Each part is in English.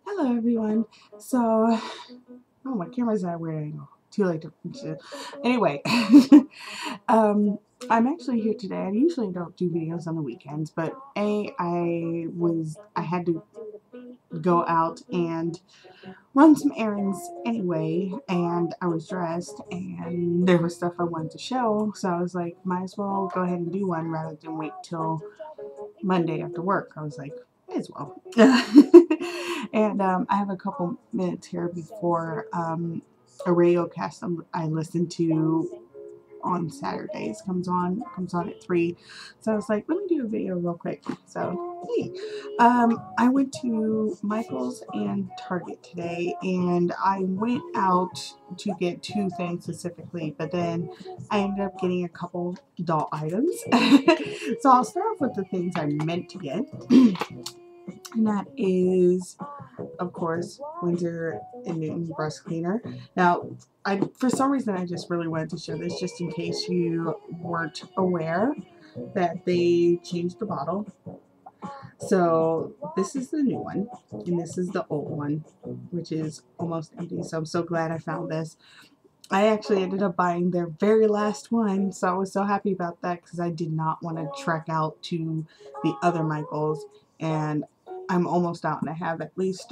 Hello everyone. So, oh, my camera's at a weird angle. Too late to. Anyway, um, I'm actually here today. I usually don't do videos on the weekends, but I had to go out and run some errands anyway, and I was dressed, and there was stuff I wanted to show, so I was like, might as well go ahead and do one rather than wait till Monday after work. I was like, may as well. And I have a couple minutes here before a radio cast I listen to on Saturdays comes on at 3. So I was like, let me do a video real quick. So hey, I went to Michael's and Target today, and I went out to get 2 things specifically, but then I ended up getting a couple doll items. So I'll start off with the things I meant to get. And that is, of course, Windsor & Newton brush cleaner. Now, for some reason, I just really wanted to show this just in case you weren't aware that they changed the bottle. So this is the new one, and this is the old one, which is almost empty. So I'm so glad I found this. I actually ended up buying their very last one, so I was so happy about that because I did not want to trek out to the other Michaels, and I'm almost out, and I have at least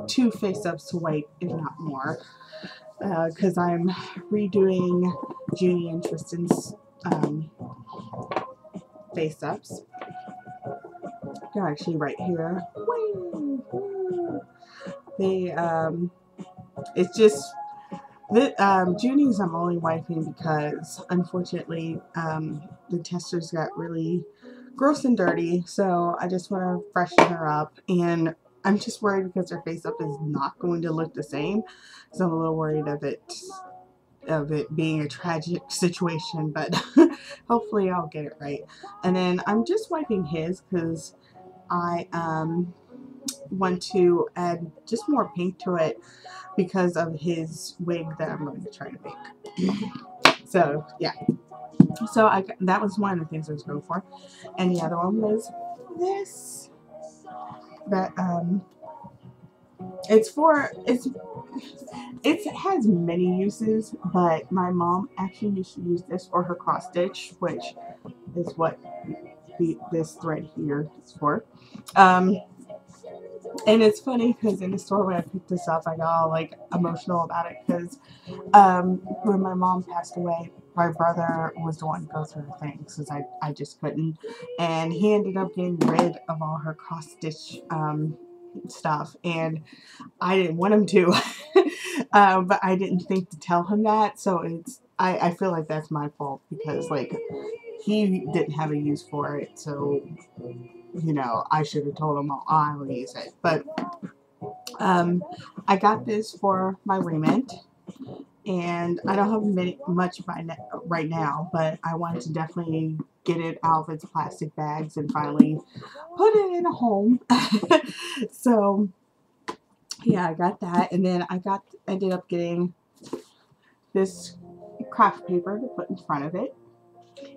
2 face-ups to wipe, if not more, because I'm redoing Junie and Tristan's face-ups. They're actually right here. They, it's just, Junie's I'm only wiping because, unfortunately, the testers got really gross and dirty, so I just want to freshen her up, and I'm just worried because her face up is not going to look the same, so I'm a little worried of it being a tragic situation, but hopefully I'll get it right. And then I'm just wiping his because I want to add just more pink to it because of his wig that I'm going to try to make. So yeah, so that was one of the things I was going for, and the other one was this. That it has many uses, but my mom actually used to use this for her cross stitch, which is what this thread here is for. And it's funny because in the store when I picked this up, I got all like emotional about it because when my mom passed away, my brother was the one to go through the things because I just couldn't, and he ended up getting rid of all her cross stitch stuff, and I didn't want him to, but I didn't think to tell him that, so I feel like that's my fault because like he didn't have a use for it, so I should have told him I'll use it. But I got this for my remit, and I don't have much right now, but I wanted to definitely get it out of its plastic bags and finally put it in a home. So yeah, I got that, and then I ended up getting this craft paper to put in front of it,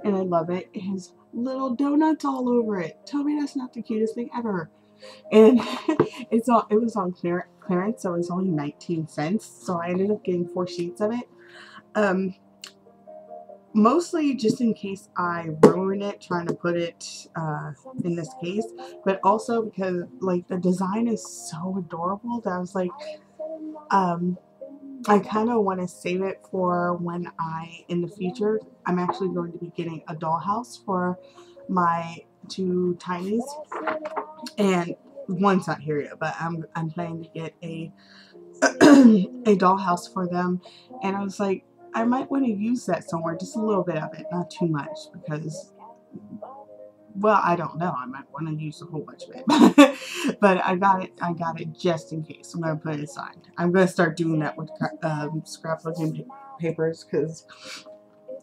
and I love it. It has little donuts all over it. Tell me that's not the cutest thing ever. And it was on clearance, so it was only 19 cents. So I ended up getting 4 sheets of it. Mostly just in case I ruin it trying to put it in this case, but also because like the design is so adorable that I was like, I kind of want to save it for when in the future, I'm actually going to be getting a dollhouse for my 2 tinies, and one's not here yet, but I'm planning to get a dollhouse for them, and I was like, I might want to use that somewhere, just a little bit of it, not too much, because, well, I don't know, I might want to use a whole bunch of it, but I got it just in case. I'm going to put it aside. I'm going to start doing that with scrapbooking papers, because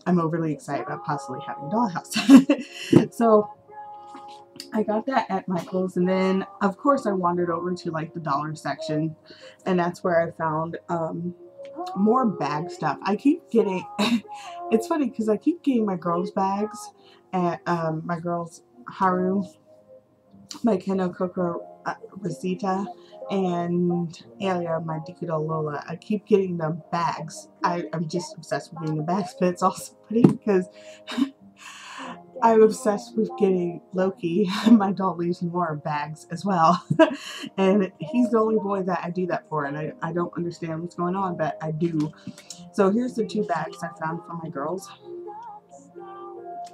I'm overly excited about possibly having a dollhouse. So I got that at Michael's, and then of course I wandered over to like the dollar section, and that's where I found more bag stuff. I keep getting it's funny because I keep getting my girls' bags at my girls' Haru my Kendo Coco Rosita, and Alia, my Dikido Lola. I keep getting them bags. I'm just obsessed with getting the bags, but it's also funny because I'm obsessed with getting Loki, my dolly's more bags as well. And he's the only boy that I do that for, and I don't understand what's going on, but I do. So here's the 2 bags I found for my girls.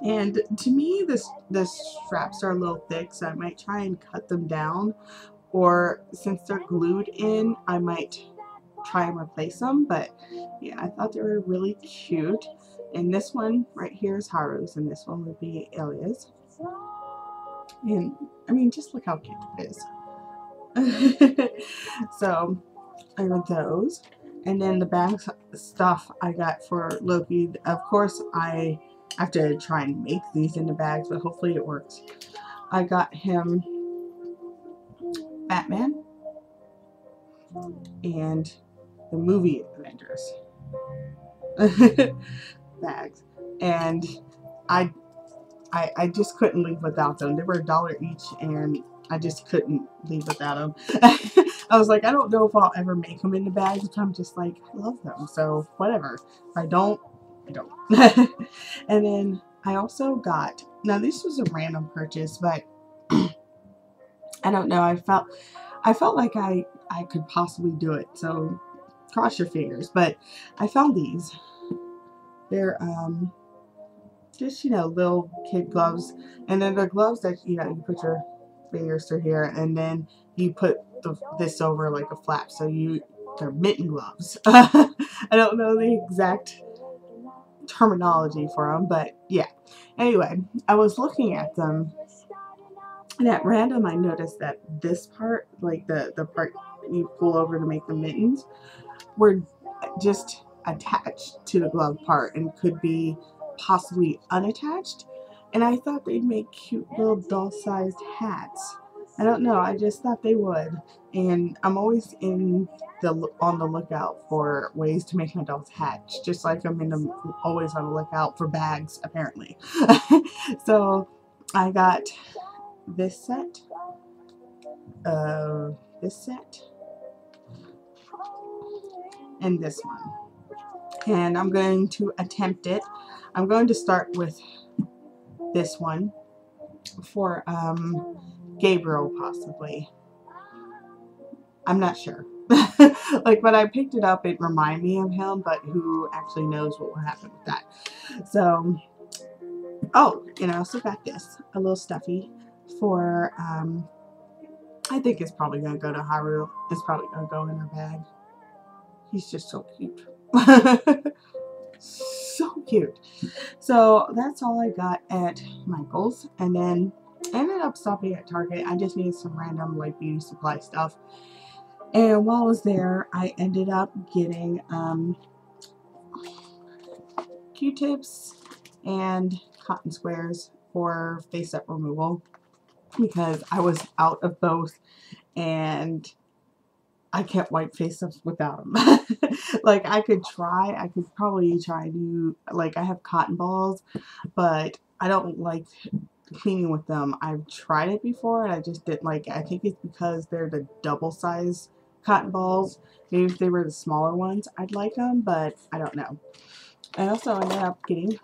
And to me, the straps are a little thick, so I might try and cut them down. Or since they're glued in, I might try and replace them. But yeah, I thought they were really cute. And this one right here is Haru's, and this one would be Elia's. And I mean, just look how cute it is. So I got those. And then the bag stuff I got for Loki. Of course, I have to try and make these into bags, but hopefully it works. I got him Batman and the movie Avengers bags, and I just couldn't leave without them. They were $1 each, and I just couldn't leave without them. I was like, I don't know if I'll ever make them into bags, but I'm just like, I love them, so whatever. If I don't, I don't. And then I also got, now this was a random purchase, but I don't know, I felt like I could possibly do it, so cross your fingers. But I found these. They're just, you know, little kid gloves, and then they're gloves that, you know, you put your fingers through here, and then you put this over like a flap, so they're mitten gloves. I don't know the exact terminology for them, but yeah. Anyway, I was looking at them, and at random I noticed that this part, like the part you pull over to make the mittens, were just attached to the glove part and could be possibly unattached. And I thought they'd make cute little doll-sized hats. I don't know, I just thought they would. And I'm always on the lookout for ways to make my dolls hatch, just like I'm always on the lookout for bags, apparently. So I got this set, and this one. And I'm going to attempt it. I'm going to start with this one for Gabriel, possibly. I'm not sure. Like, when I picked it up, it reminded me of him, but who actually knows what will happen with that. So, oh, and I also got this, a little stuffy for, I think it's probably going to go to Haru. It's probably going to go in her bag. He's just so cute. So cute. So that's all I got at Michael's, and then I ended up stopping at Target. I just needed some random like beauty supply stuff, and while I was there I ended up getting Q-tips and cotton squares for face up removal because I was out of both and I can't wipe face ups without them. Like, I could probably try to, like, I have cotton balls, but I don't like cleaning with them. I've tried it before and I just didn't like it. I think it's because they're the double size cotton balls. Maybe if they were the smaller ones, I'd like them, but I don't know. I also ended up getting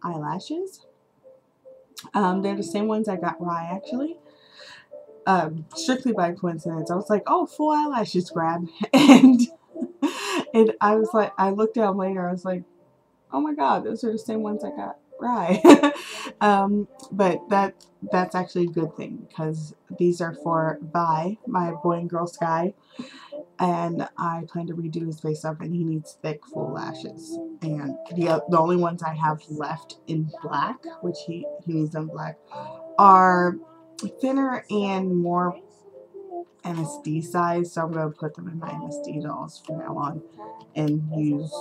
eyelashes. They're the same ones I got Rye, actually. Strictly by coincidence. I was like, oh, full eyelashes grab. And I was like, I looked down later, I was like, oh my god, those are the same ones I got Rye. But that's actually a good thing because these are for Vi, my boy and girl Sky, and I plan to redo his face up, and he needs thick full lashes. And the only ones I have left in black, which he needs them black, are thinner and more MSD size, so I'm going to put them in my MSD dolls from now on and use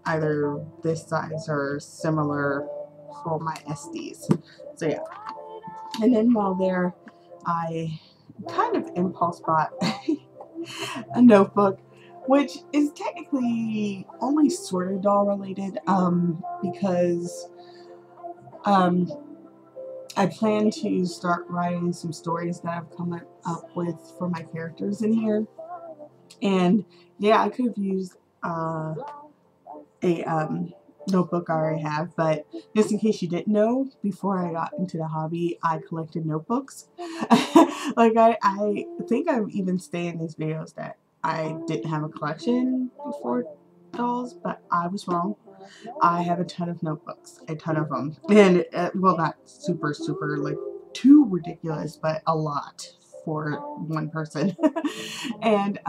either this size or similar for my SDs. So yeah. And then while there, I kind of impulse bought a notebook, which is technically only sort of doll related, because I plan to start writing some stories that I've come up with for my characters in here. And yeah, I could have used a notebook I already have, but just in case you didn't know, before I got into the hobby, I collected notebooks. Like I think I've even stated in these videos that I didn't have a collection before dolls, but I was wrong. I have a ton of notebooks, a ton of them, and well, not super like too ridiculous, but a lot for one person. And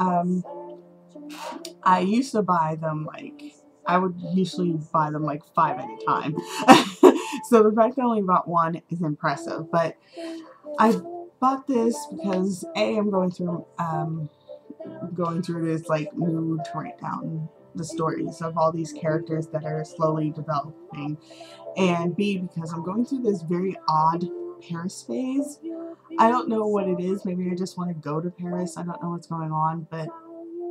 I used to buy them like, I would usually buy them like 5 at a time. So the fact that I only bought one is impressive. But I bought this because I'm going through this like mood to write down the stories of all these characters that are slowly developing, and B, because I'm going through this very odd Paris phase. I don't know what it is. Maybe I just want to go to Paris. I don't know what's going on, but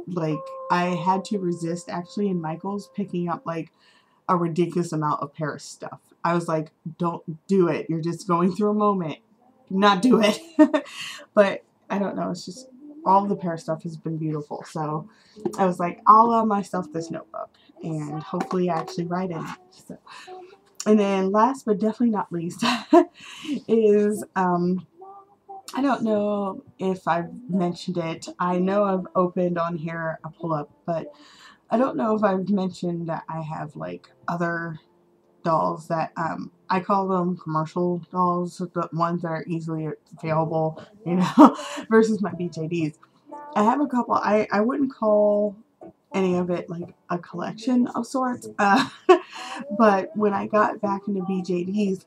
like I had to resist actually in Michael's picking up like a ridiculous amount of Paris stuff. I was like, don't do it. You're just going through a moment. Not do it. But I don't know. It's just all of the Paris stuff has been beautiful. So I was like, I'll allow myself this notebook and hopefully I actually write in it. So, and then last but definitely not least is I don't know if I've mentioned it. I know I've opened on here a pull-up, but I don't know if I've mentioned that I have like other dolls that I call them commercial dolls, the ones that are easily available, you know, versus my BJDs. I have a couple. I wouldn't call any of it like a collection of sorts, but when I got back into BJDs,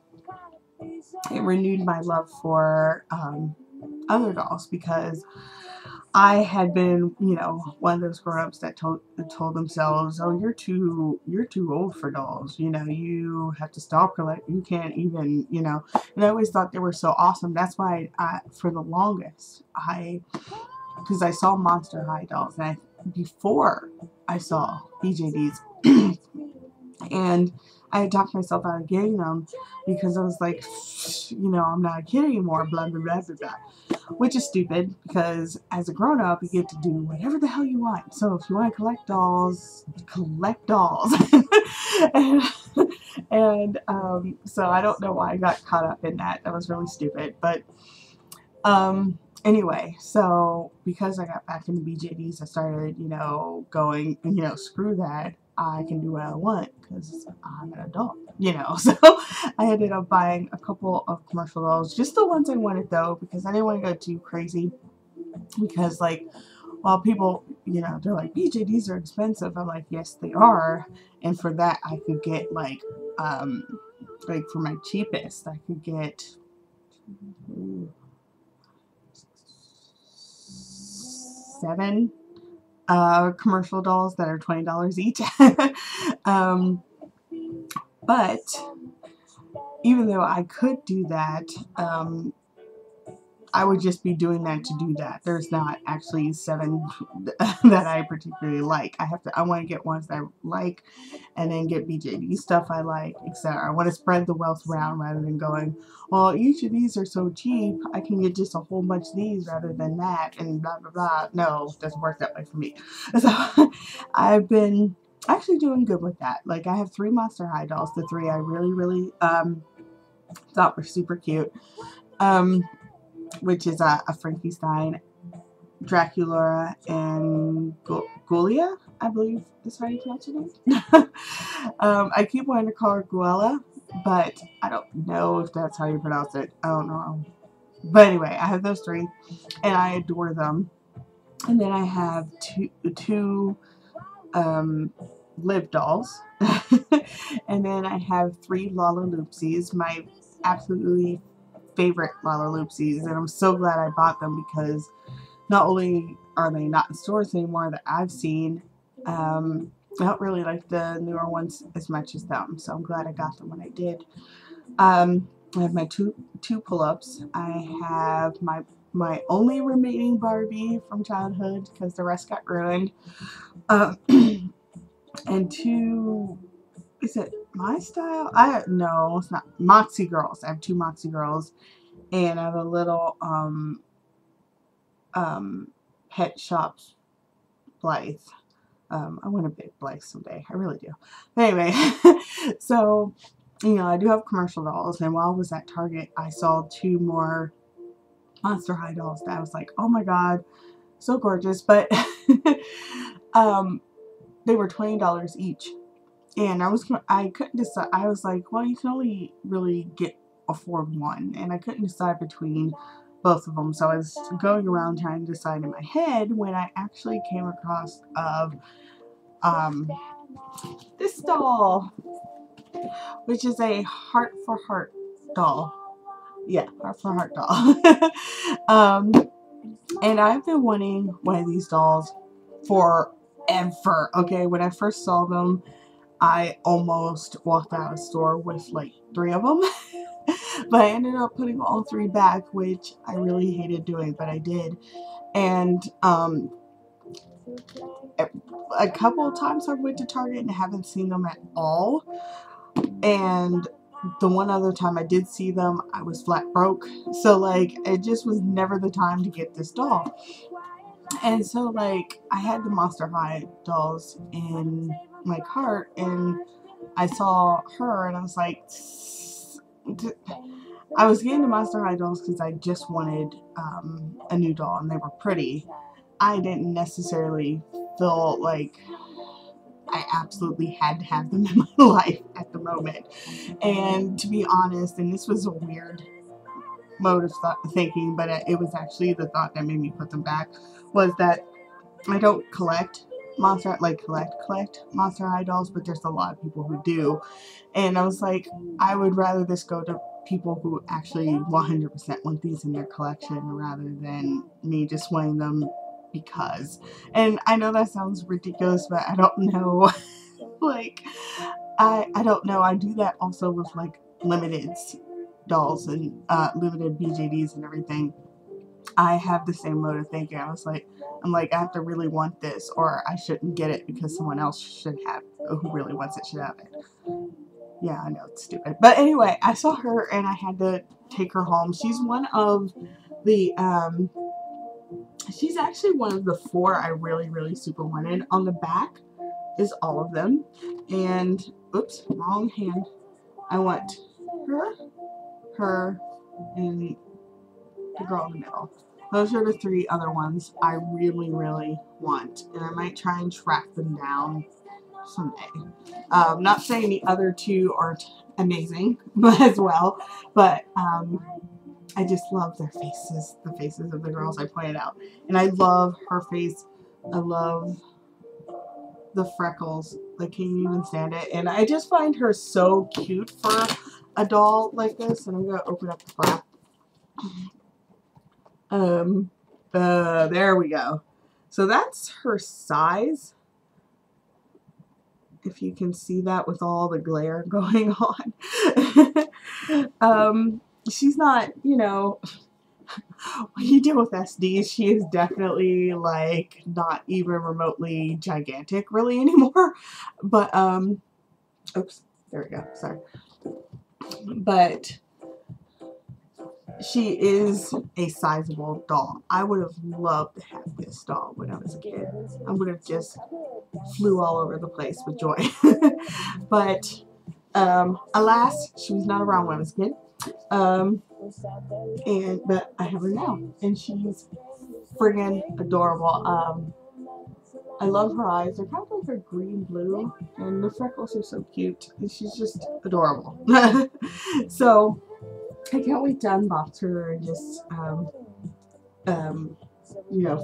it renewed my love for other dolls, because I had been, you know, one of those grown-ups that told themselves, "Oh, you're too old for dolls. You know, you have to stop collecting. You can't even, you know." And I always thought they were so awesome. That's why for the longest, because I saw Monster High dolls, and before I saw BJDs, and I had talked myself out of getting them because I was like, you know, I'm not a kid anymore, blah, blah, blah, blah, blah. Which is stupid, because as a grown-up, you get to do whatever the hell you want. So if you want to collect dolls, collect dolls. and so I don't know why I got caught up in that. That was really stupid. But anyway, so because I got back into BJDs, I started, you know, going, you know, screw that. I can do what I want because I'm an adult, you know. So I ended up buying a couple of commercial dolls, just the ones I wanted though, because I didn't want to go too crazy. Because like, well, people, you know, they're like, BJDs are expensive. I'm like, yes, they are. And for that, I could get like for my cheapest, I could get 7 commercial dolls that are $20 each. But even though I could do that, I would just be doing that to do that. There's not actually 7 that I particularly like. I want to get ones that I like, and then get BJD stuff I like, etc. I want to spread the wealth around rather than going, well, each of these are so cheap, I can get just a whole bunch of these rather than that, and blah, blah, blah. No, it doesn't work that way for me. So I've been actually doing good with that. Like, I have 3 Monster High dolls, the 3 I really, really thought were super cute. Which is a Frankenstein, Dracula, and Gulia, I believe is how you pronounce it. I keep wanting to call her Guella, but I don't know if that's how you pronounce it. I don't know. But anyway, I have those 3, and I adore them. And then I have two Liv dolls. And then I have 3 Lalaloopsies, my absolutely favorite Lalaloopsies, and I'm so glad I bought them, because not only are they not in stores anymore that I've seen, I don't really like the newer ones as much as them, so I'm glad I got them when I did. I have my two pull-ups. I have my only remaining Barbie from childhood, because the rest got ruined, and 2, is it My style, no, it's not. Moxie girls. I have 2 Moxie girls, and I have a little pet shops Blythe. I want a big Blythe someday. I really do. Anyway, so I do have commercial dolls, and while I was at Target, I saw 2 more Monster High dolls that I was like, oh my god, so gorgeous. But they were $20 each. And I couldn't decide. I was like, well, you can only really afford one. And I couldn't decide between both of them. So I was going around trying to decide in my head when I actually came across this doll, which is a heart for heart doll. Yeah, heart for heart doll. And I've been wanting one of these dolls forever. Okay, when I first saw them, I almost walked out of the store with like 3 of them. But I ended up putting all 3 back, which I really hated doing, but I did. And a couple of times I went to Target and haven't seen them at all. And the one other time I did see them, I was flat broke. So like, it just was never the time to get this doll. And so like, I had the Monster High dolls in my cart, and I saw her, and I was like, I was getting the Monster High dolls because I just wanted a new doll, and they were pretty. I didn't necessarily feel like I absolutely had to have them in my life at the moment. And to be honest, and this was a weird mode of thinking, but it was actually the thought that made me put them back, was that I don't collect collect Monster High dolls, but there's a lot of people who do. And I was like, I would rather this go to people who actually 100% want these in their collection rather than me just wanting them because. And I know that sounds ridiculous, but I don't know. Like, I don't know. I do that also with like limited dolls and limited BJDs and everything. I have the same mode of thinking. I'm like, I have to really want this, or I shouldn't get it because someone else should have, who really wants it should have it. Yeah, I know, it's stupid. But anyway, I saw her and I had to take her home. She's one of the, she's actually one of the 4 I really, really super wanted. On the back is all of them. And, oops, wrong hand. I want her, and the girl in the middle. Those are the 3 other ones I really, really want. And I might try and track them down someday. Not saying the other 2 aren't amazing as well, but I just love their faces, the faces of the girls I pointed out. And I love her face. I love the freckles. Like, can you even stand it? And I just find her so cute for a doll like this. And I'm going to open up the flap. There we go. So that's her size. If you can see that with all the glare going on. She's not, when you deal with SDs, she is definitely like not even remotely gigantic really anymore. But, oops, there we go. Sorry. But she is a sizable doll. I would have loved to have this doll when I was a kid. I would have just flew all over the place with joy. But alas, she was not around when I was a kid. But I have her now, and she's friggin' adorable. I love her eyes. They're kind of like a green blue, and the freckles are so cute, and she's just adorable. So I can't wait to unbox her and just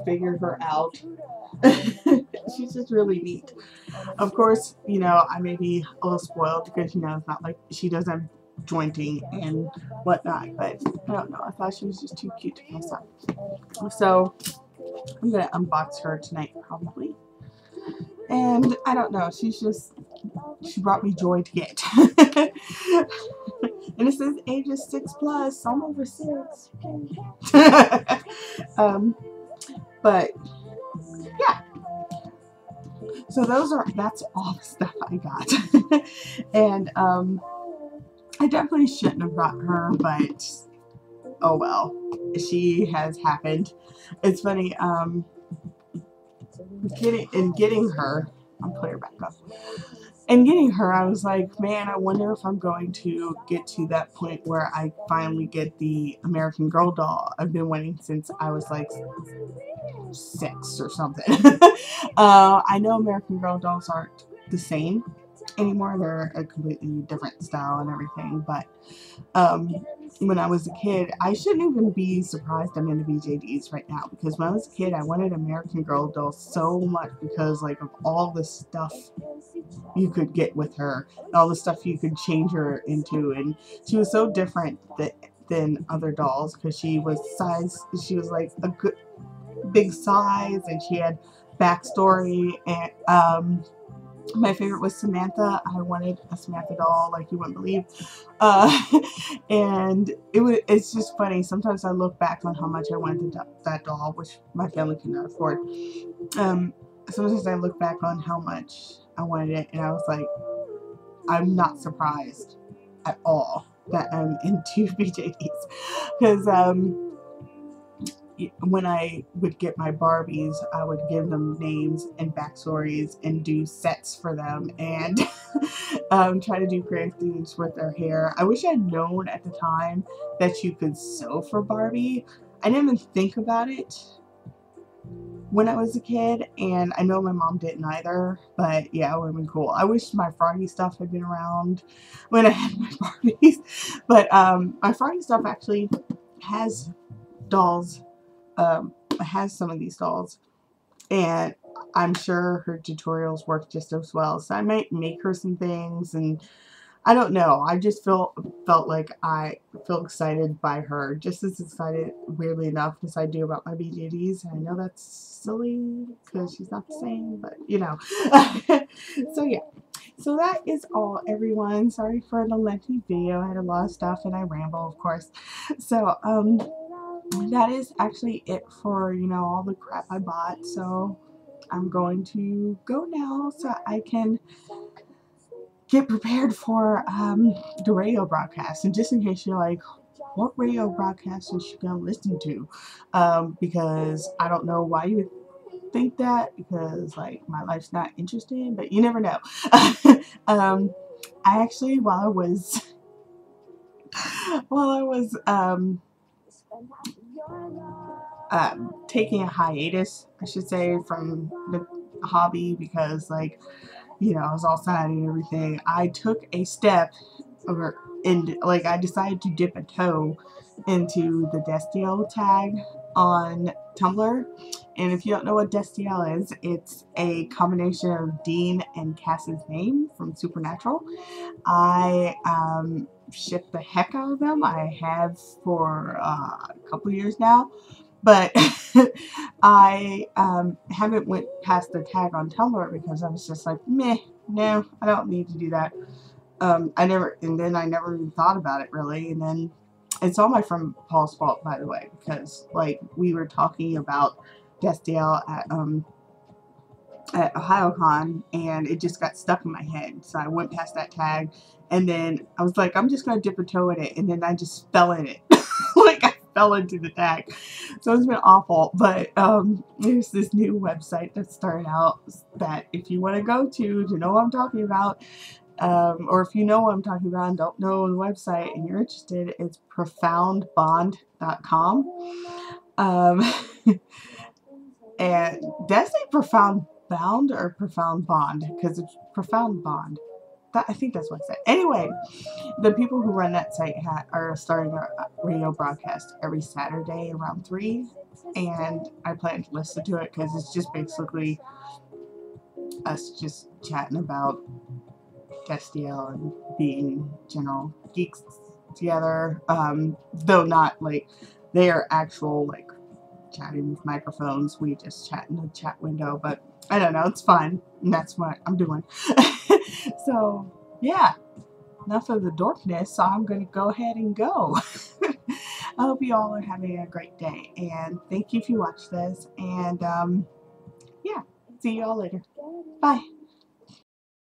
figure her out. She's just really neat. Of course, I may be a little spoiled because, it's not like she does have jointing and whatnot, but I don't know. I thought she was just too cute to pass up. So I'm going to unbox her tonight probably. And I don't know. She brought me joy to get. And it says ages 6+. I'm over 6. But yeah. So that's all the stuff I got. And I definitely shouldn't have got her, but oh well, she has happened. It's funny, getting her, I'll put her back up. And getting her, I was like, man, I wonder if I'm going to get to that point where I finally get the American Girl doll. I've been waiting since I was like 6 or something. I know American Girl dolls aren't the same anymore. They're a completely different style and everything. But when I was a kid, I shouldn't even be surprised I'm into BJDs right now, because when I was a kid, I wanted American Girl dolls so much because like of all the stuff you could get with her, and all the stuff you could change her into, and she was so different than other dolls because she was like a good big size, and she had backstory. And my favorite was Samantha. I wanted a Samantha doll like you wouldn't believe. And it's just funny. Sometimes I look back on how much I wanted that doll, which my family could not afford. Sometimes I look back on how much I wanted it, and I was like, I'm not surprised at all that I'm into BJDs. Because when I would get my Barbies, I would give them names and backstories and do sets for them, and try to do creative things with their hair. I wish I'd known at the time that you could sew for Barbie. I didn't even think about it when I was a kid, and I know my mom didn't either, but yeah, it would have been cool. I wish my Froggy stuff had been around when I had my Barbies, but my Froggy stuff actually has dolls. Has some of these dolls, and I'm sure her tutorials work just as well, so I might make her some things, and I don't know, I just felt like I feel excited by her, just as excited, weirdly enough, as I do about my BJDs. And I know that's silly because she's not the same, but you know. So yeah, so that is all, everyone. Sorry for the lengthy video. I had a lot of stuff and I ramble, of course. So that is actually it for, you know, all the crap I bought. So I'm going to go now so I can get prepared for the radio broadcast. And just in case you're like, what radio broadcast is she going to listen to? Because I don't know why you would think that, because like my life's not interesting, but you never know. I actually, while I was taking a hiatus, I should say, from the hobby, because like, you know, I was all sad and everything, I took a step over, and like I decided to dip a toe into the Destiel tag on Tumblr. And if you don't know what Destiel is, it's a combination of Dean and Cass's name from Supernatural. I ship the heck out of them. I have for a couple years now, but I haven't went past the tag on Tumblr because I was just like, meh, no, I don't need to do that. I never even thought about it really, and then it's all my friend Paul's fault, by the way, because like we were talking about Destiel at OhioCon, and it just got stuck in my head, so I went past that tag, and then I was like, I'm just gonna dip a toe in it, and then I just fell in it. Like I fell into the tag, so it's been awful. But there's this new website that started out that if you want to go to know what I'm talking about, or if you know what I'm talking about and don't know the website and you're interested, it's profoundbond.com. And did I say profound bound or profound bond? Because it's profound bond. I think that's what I said. Anyway, the people who run that site are starting a radio broadcast every Saturday around 3, and I plan to listen to it because it's just basically us just chatting about Destiel and being general geeks together. Though not like they are actual like chatting with microphones. We just chat in the chat window, but I don't know, it's fun, and that's what I'm doing. So yeah, enough of the dorkness, so I'm gonna go ahead and go. I hope you all are having a great day, and thank you if you watched this, and yeah, See y'all later. Bye.